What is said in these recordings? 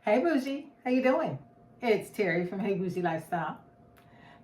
Hey Bougie, how you doing? It's Terry from Hey Bougie Lifestyle.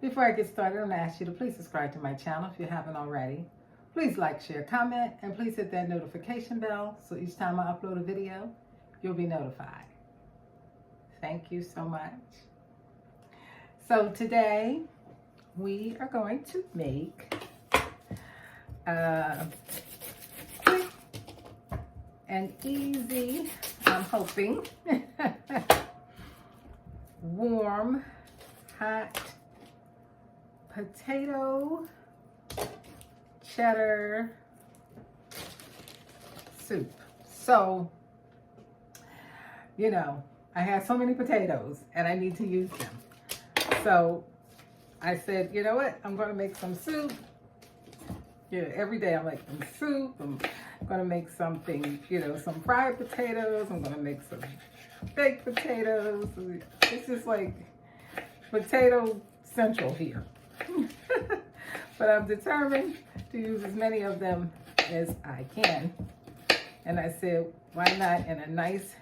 Before I get started, I'm going to ask you to please subscribe to my channel if you haven't already. Please like, share, comment, and please hit that notification bell so each time I upload a video, you'll be notified. Thank you so much. So today, we are going to make quick and easy, I'm hoping, warm, hot potato cheddar soup. So, you know, I have so many potatoes and I need to use them. So I said, you know what? I'm going to make some soup. Yeah, every day I'm making soup. I'm going to make something, you know, some fried potatoes. I'm going to make some baked potatoes. It's just like potato central here. But I'm determined to use as many of them as I can. And I said, why not in a nice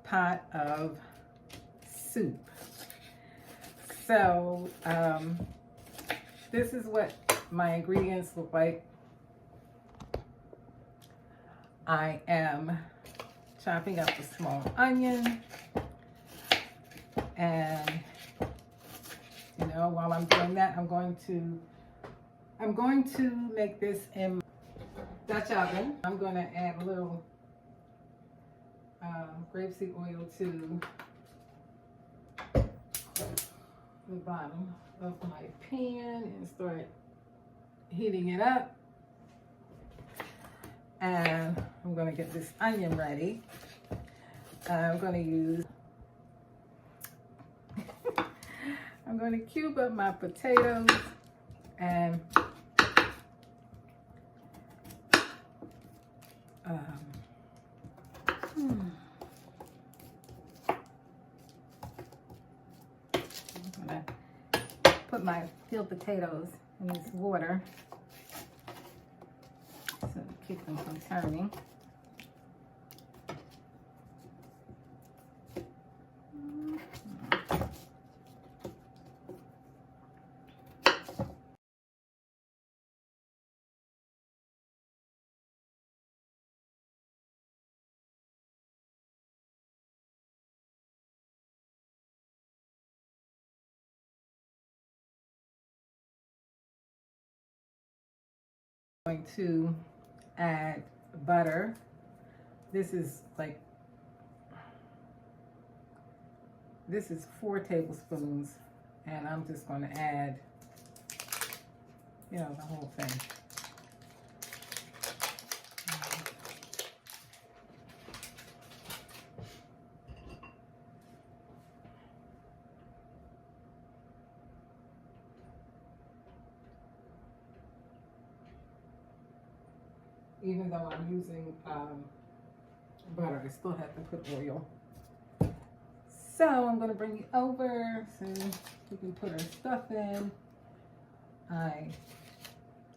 pot of soup? So this is what my ingredients look like. I am chopping up a small onion, and you know, while I'm doing that, I'm going to make this in Dutch oven. I'm going to add a little grapeseed oil to the bottom of my pan and start heating it up. And I'm going to get this onion ready. I'm going to use I'm going to cube up my potatoes and I'm going to put my peeled potatoes in this water so to keep them from turning. Going to add butter. This is 4 tablespoons, and I'm just going to add, you know, the whole thing. Even though I'm using butter, I still have to put oil. So I'm going to bring you over so we can put our stuff in. I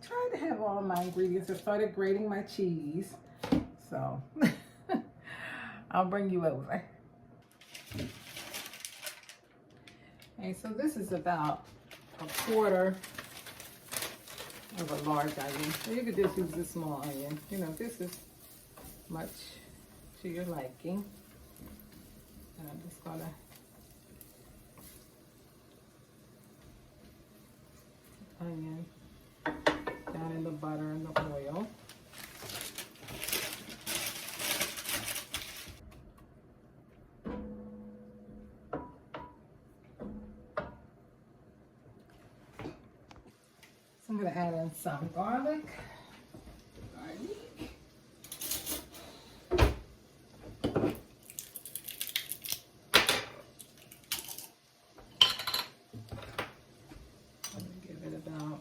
tried to have all my ingredients. I started grating my cheese. So I'll bring you over. Okay, so this is about 1/4 of a large onion. So you could just use a small onion. You know, this is much to your liking. And I'm just gonna onion down in the butter and the oil. So I'm gonna add in some garlic. About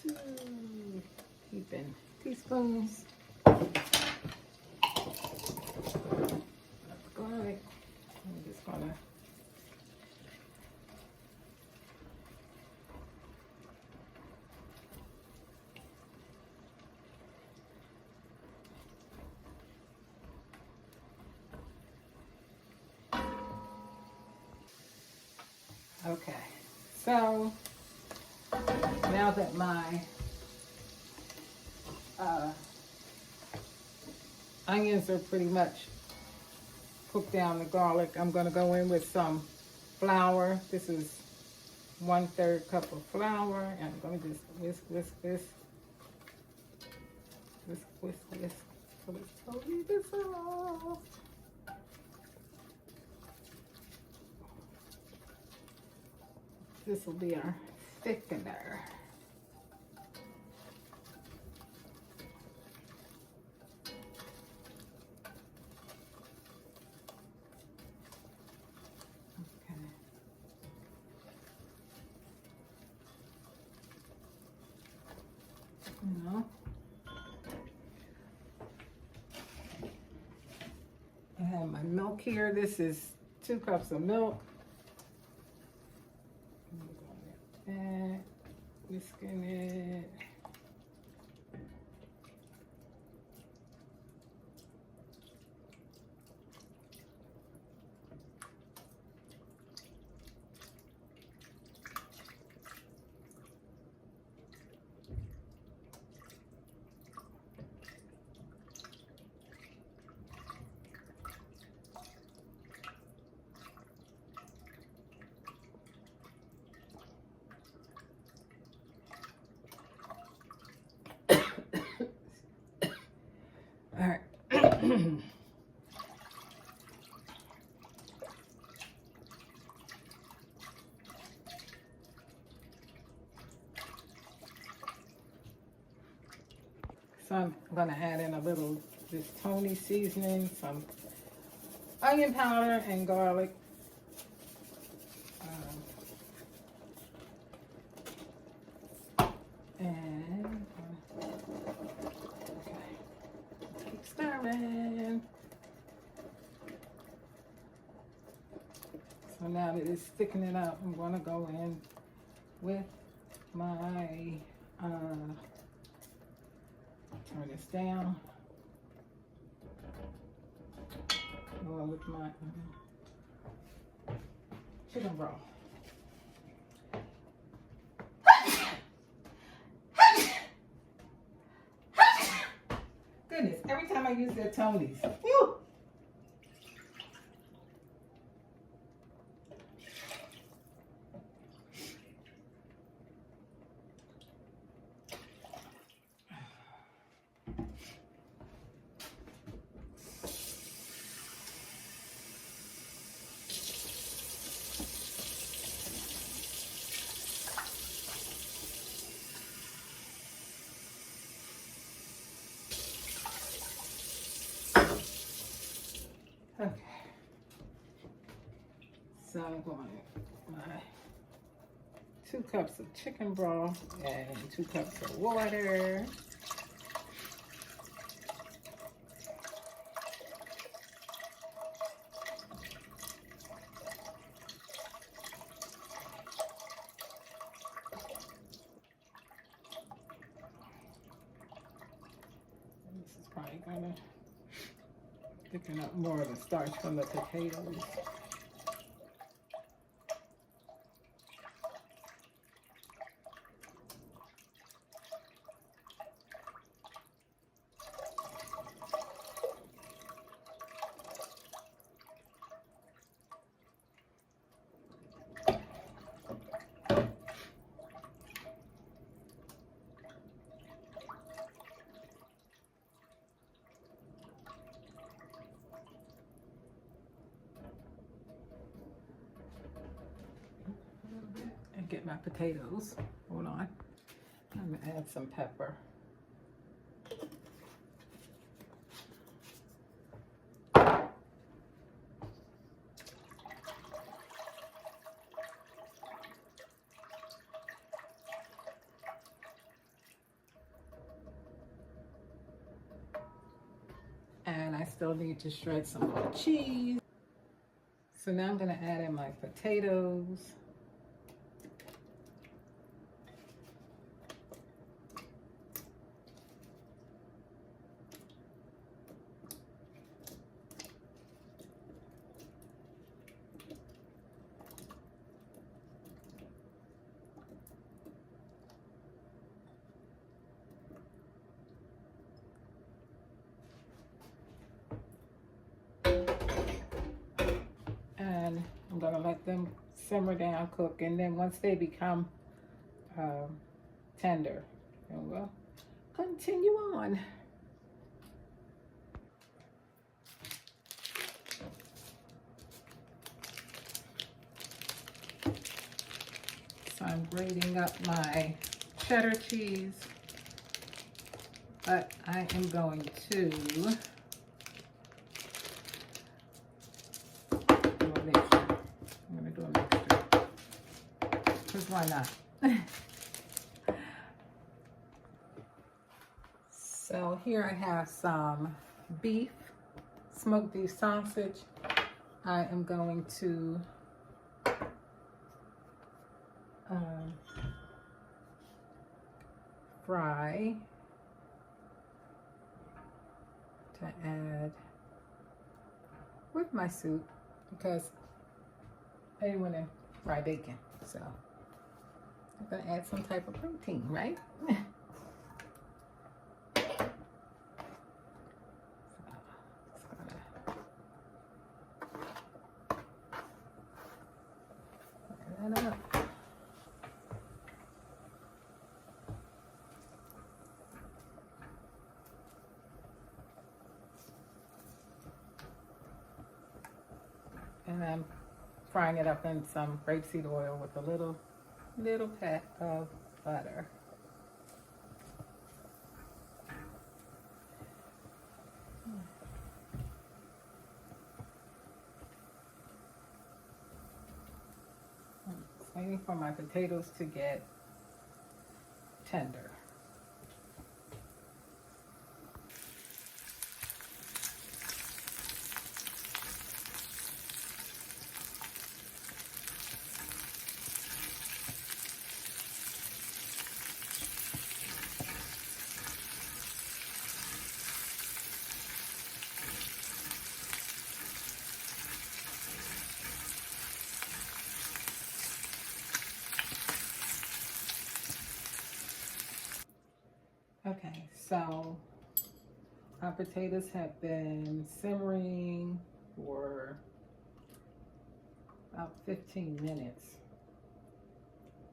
2 heaping teaspoons of garlic. I'm just gonna Okay, so now that my onions are pretty much cooked down, the garlic, I'm going to go in with some flour. This is 1/3 cup of flour, and I'm going to just whisk, whisk, whisk, whisk, whisk, whisk, so it's totally dissolved. This will be our thickener. No. I have my milk here. This is 2 cups of milk. And whisking it. All right. So I'm going to add in a little this Tony seasoning, some onion powder and garlic. And okay, keep stirring. So now that it's thickening up, I'm going to go in with my turn this down. Go in with my chicken broth. Goodness, every time I use their Tonys. Whew. Okay, so I'm going my 2 cups of chicken broth and 2 cups of water. And this is probably gonna thicken up more of the starch from the potatoes. And get my potatoes. Hold on. I'm gonna add some pepper. And I still need to shred some more cheese. So now I'm gonna add in my potatoes. gonna let them simmer down, cook, and then once they become tender, then we'll continue on. So I'm grating up my cheddar cheese, but I am going to do a mixture. I'm going to do a mixture, because why not? So here I have some beef, smoked beef sausage. I am going to fry to add with my soup, because I didn't want to fry bacon, so I'm going to add some type of protein, right? And I'm frying it up in some rapeseed oil with a little pat of butter. I'm waiting for my potatoes to get tender. Okay, so our potatoes have been simmering for about 15 minutes.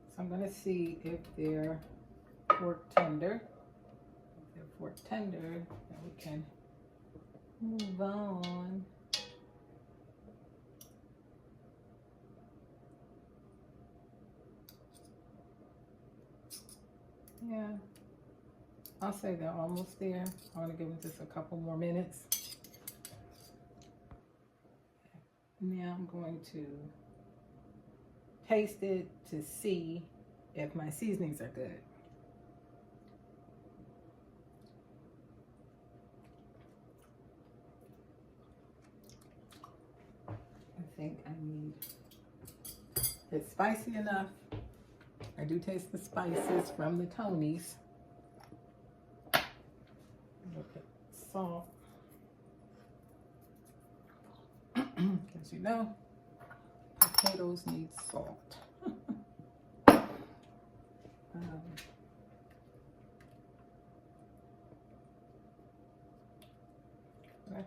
So I'm going to see if they're fork tender. If they're fork tender, then we can move on. Yeah. I'll say they're almost there. I want to give them just a couple more minutes. Now I'm going to taste it to see if my seasonings are good. I think I need it's spicy enough. I do taste the spices from the Tonys. Look at salt. As you know, potatoes need salt. I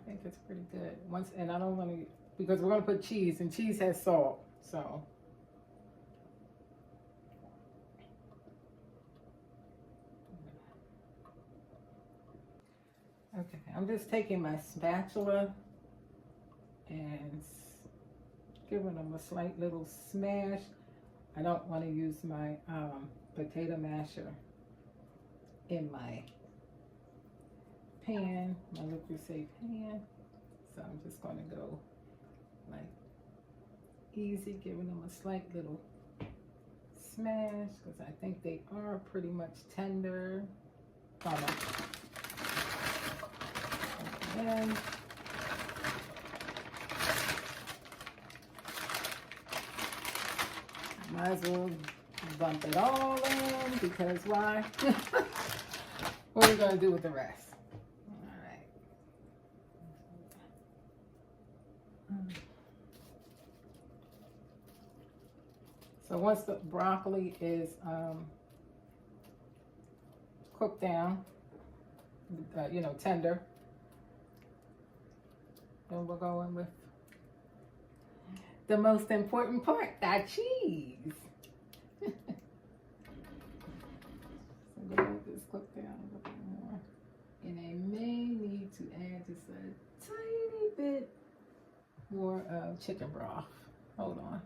think it's pretty good. And I don't want to, because we're going to put cheese, and cheese has salt, so. Okay, I'm just taking my spatula and giving them a slight little smash. I don't want to use my potato masher in my pan, my liquid safe pan. So I'm just going to go like easy, giving them a slight little smash, because I think they are pretty much tender. And might as well bump it all in, because why? What are we going to do with the rest? All right. So once the broccoli is cooked down, tender, then we'll go in with the most important part, that cheese. So I'm gonna let this cook down a little bit more. And I may need to add just a tiny bit more of chicken broth. Hold on.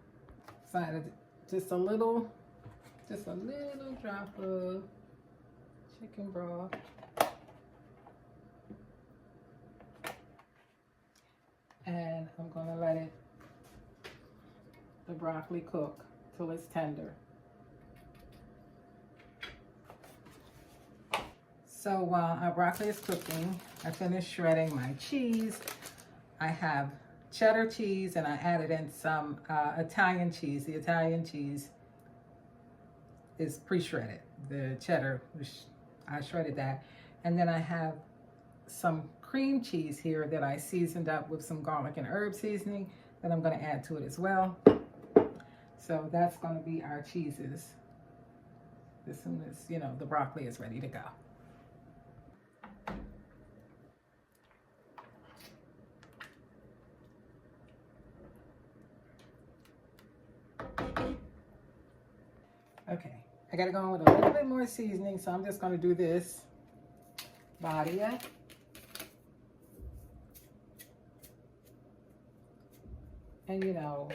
So I added just a little drop of chicken broth. And I'm gonna let the broccoli cook till it's tender. So while our broccoli is cooking, I finished shredding my cheese. I have cheddar cheese and I added in some Italian cheese. The Italian cheese is pre-shredded. The cheddar, I shredded that. And then I have some cream cheese here that I seasoned up with some garlic and herb seasoning that I'm going to add to it as well. So that's going to be our cheeses as soon as, you know, the broccoli is ready to go. Okay, I got to go in with a little bit more seasoning, so I'm just going to do this body up. And you know,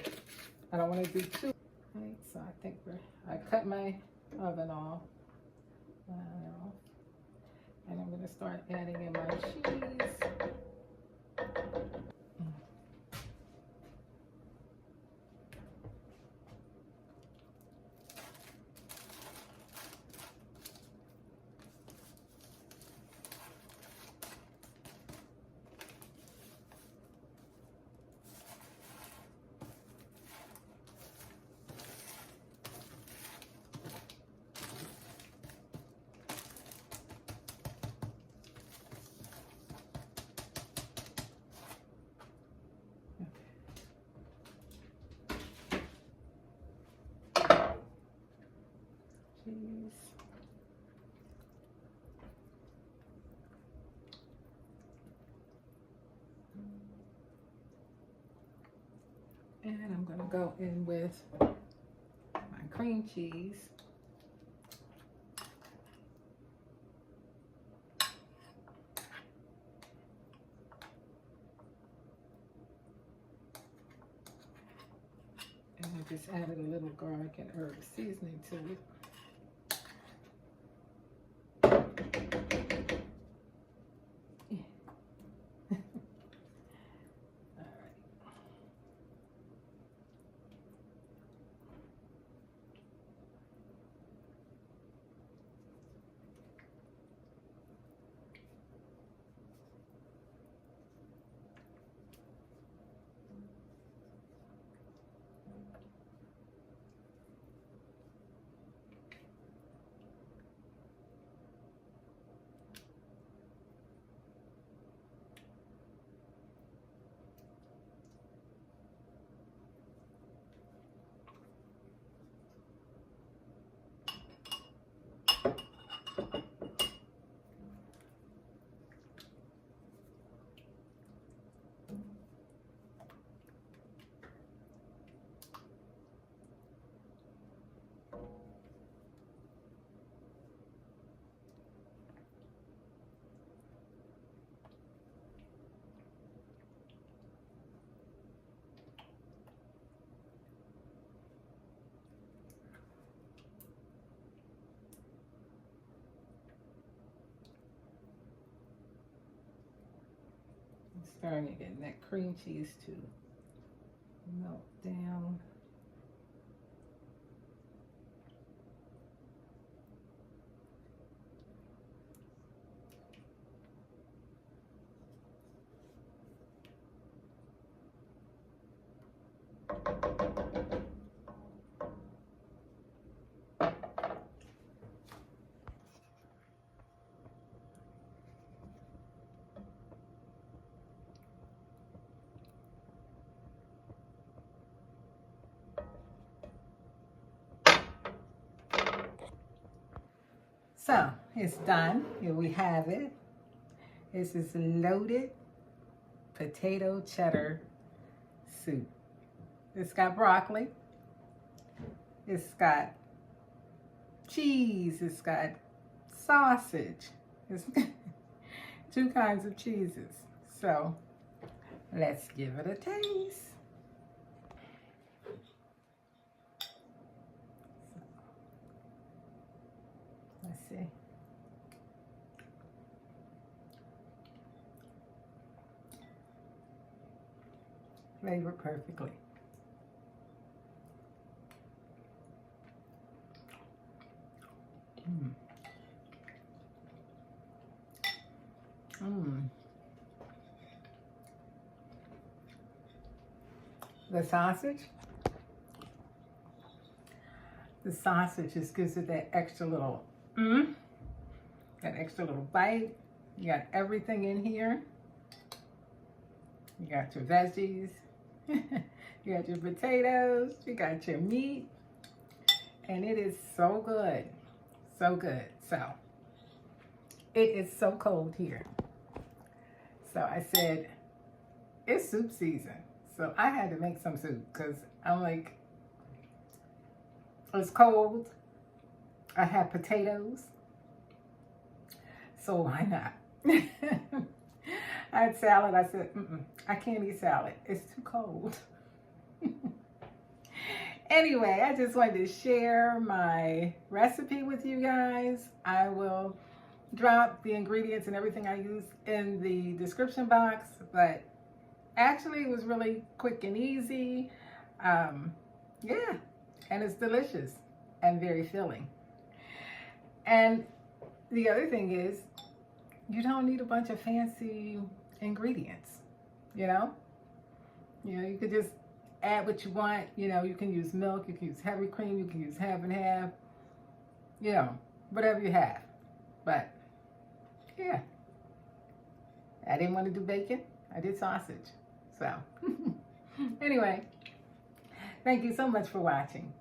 I don't want to do too, right? So I think I cut my oven off. And I'm going to start adding in my cheese. Cheese. And I'm going to go in with my cream cheese. And I just added a little garlic and herb seasoning to it. Starting to get that cream cheese to melt down. So it's done. Here we have it. This is loaded potato cheddar soup. It's got broccoli. It's got cheese. It's got sausage. It's two kinds of cheeses. So let's give it a taste. Let's see. Flavor perfectly. The sausage just gives it that extra little that extra little bite. You got everything in here. You got your veggies. You got your potatoes. You got your meat. And it is so good. So good. So, it is so cold here. So I said, it's soup season. So I had to make some soup because I'm like, it's cold. I have potatoes. So why not? I had salad. I said, I can't eat salad. It's too cold. Anyway, I just wanted to share my recipe with you guys. I will drop the ingredients and everything I use in the description box, but actually it was really quick and easy. Yeah, and it's delicious and very filling. And the other thing is, you don't need a bunch of fancy ingredients, you know? You could just add what you want. You can use milk, you can use heavy cream, you can use half and half, whatever you have. But yeah, I didn't want to do bacon. I did sausage. So anyway, thank you so much for watching.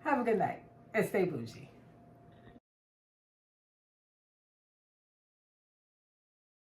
Have a good night and stay bougie.